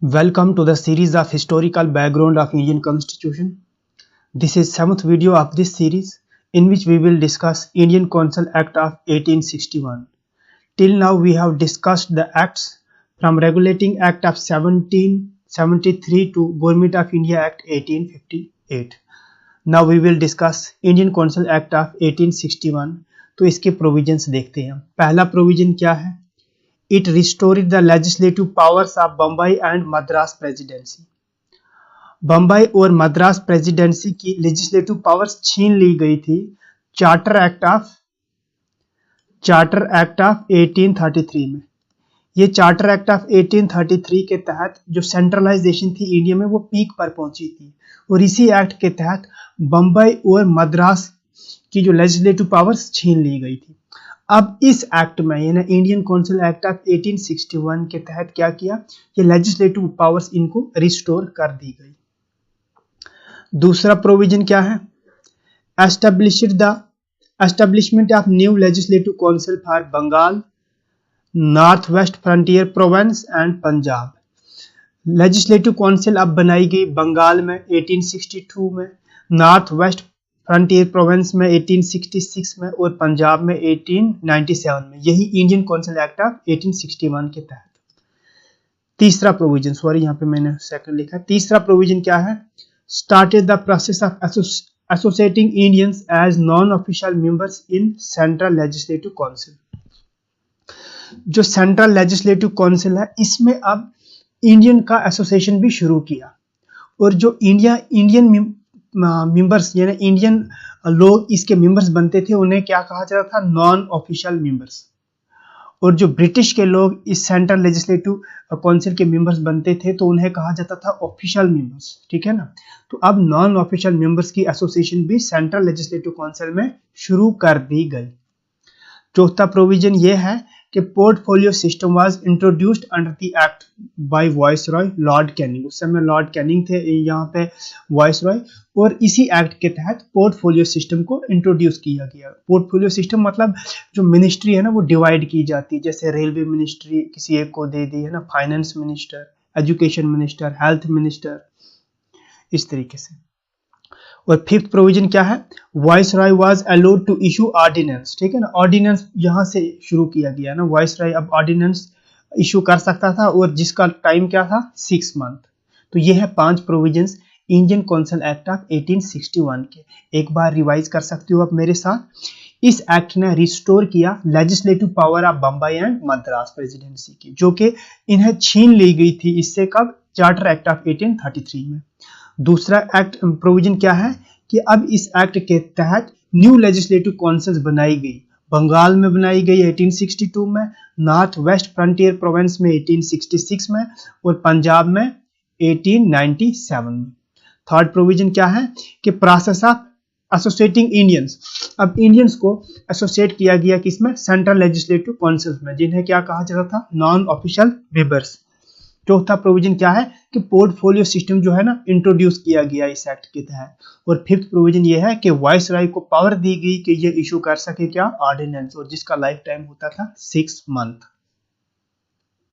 Welcome to the series of historical background of Indian Constitution. This is 7th video of this series in which we will discuss Indian Council Act of 1861. Till now we have discussed the acts from Regulating Act of 1773 to Government of India Act 1858. Now we will discuss Indian Council Act of 1861. तो इसके provisions देखते हैं. पहला provision क्या है? It restored the legislative powers of Bombay and Madras Presidency. Bombay और Madras presidency की legislative powers छीन ली गई थी चार्टर एक्ट ऑफ 1833 में. ये चार्टर एक्ट ऑफ 1833 के तहत जो सेंट्रलाइजेशन थी इंडिया में वो पीक पर पहुंची थी और इसी एक्ट के तहत बम्बई और मद्रास की जो लेजिस्लेटिव पावर्स छीन ली गई थी. अब इस एक्ट में यानी इंडियन काउंसिल एक्ट ऑफ 1861 के तहत क्या किया, ये लेजिस्लेटिव पावर्स इनको रिस्टोर कर दी गई. दूसरा प्रोविजन क्या है? Establishment of new legislative council for Bengal, North West Frontier Province and Punjab. Legislative council अब बनाई गई बंगाल में 1862 में, नॉर्थ वेस्ट फ्रंटियर प्रोविंस में 1866 में और पंजाब में 1897 में. यही इंडियन काउंसिल एक्ट ऑफ 1861 के तहत. तीसरा प्रोविजन, सॉरी यहाँ पे मैंने सेकंड लिखा. तीसरा प्रोविजन क्या है? Started the process of associating Indians as non official members in central legislative council. जो सेंट्रल लेजिस्लेटिव काउंसिल है इसमें अब इंडियन का एसोसिएशन भी शुरू किया और जो इंडियन मेंबर्स यानी इंडियन लोग इसके मेंबर्स बनते थे उन्हें क्या कहा जाता था? Non official members. और जो ब्रिटिश के लोग इस सेंट्रल लेजिस्लेटिव काउंसिल के मेंबर्स बनते थे तो उन्हें कहा जाता था ऑफिशियल मेंबर्स. ठीक है ना. तो अब नॉन ऑफिशियल मेंबर्स की एसोसिएशन भी सेंट्रल लेजिस्लेटिव काउंसिल में शुरू कर दी गई. चौथा प्रोविजन ये है कि portfolio system was introduced under the act by viceroy Lord Canning. उस समय लॉर्ड कैनिंग थे यहाँ पे वाइसरॉय और इसी एक्ट के तहत पोर्टफोलियो सिस्टम को इंट्रोड्यूस किया गया. पोर्टफोलियो सिस्टम मतलब जो मिनिस्ट्री है ना वो डिवाइड की जाती है. जैसे रेलवे मिनिस्ट्री किसी एक को दे दी है ना, finance minister, education minister, health minister, इस तरीके से. और फिफ्थ प्रोविजन क्या है? Viceroy was allowed to issue ordinance. ठीक है ना. ऑर्डिनेंस यहाँ से शुरू किया गया ना. वाइसरॉय अब ऑर्डिनेंस इशू कर सकता था और जिसका टाइम क्या था? 6 मंथ. तो ये है 5 provisions Indian council act of 1861 के. एक बार रिवाइज कर सकते हो आप मेरे साथ. इस एक्ट ने रिस्टोर किया legislative power of Bombay and Madras presidency की जो कि इन्हें छीन ली गई थी. इससे कब? चार्टर एक्ट ऑफ 1833 में. दूसरा एक्ट प्रोविजन क्या है कि अब इस एक्ट के तहत न्यू लेजिस्लेटिव काउंसिल्स बनाई गई. बंगाल में बनाई गई 1862 में, नॉर्थ वेस्ट फ्रंटियर प्रोविंस में 1866 में और पंजाब में 1897 में. थर्ड प्रोविजन क्या है कि प्रोसेस ऑफ एसोसिएटिंग इंडियंस. अब इंडियंस को एसोसिएट किया गया किसमें? सेंट्रल लेजिस्लेटिव काउंसिल में, जिन्हें क्या कहा जाता था? Non official members. चौथा प्रोविजन क्या है कि पोर्टफोलियो सिस्टम जो है ना इंट्रोड्यूस किया गया इस एक्ट के तहत. और फिफ्थ प्रोविजन ये है कि वाइसरॉय को पावर दी गई कि ये इशू कर सके क्या? ऑर्डिनेंस, और जिसका लाइफ टाइम होता था 6 मंथ.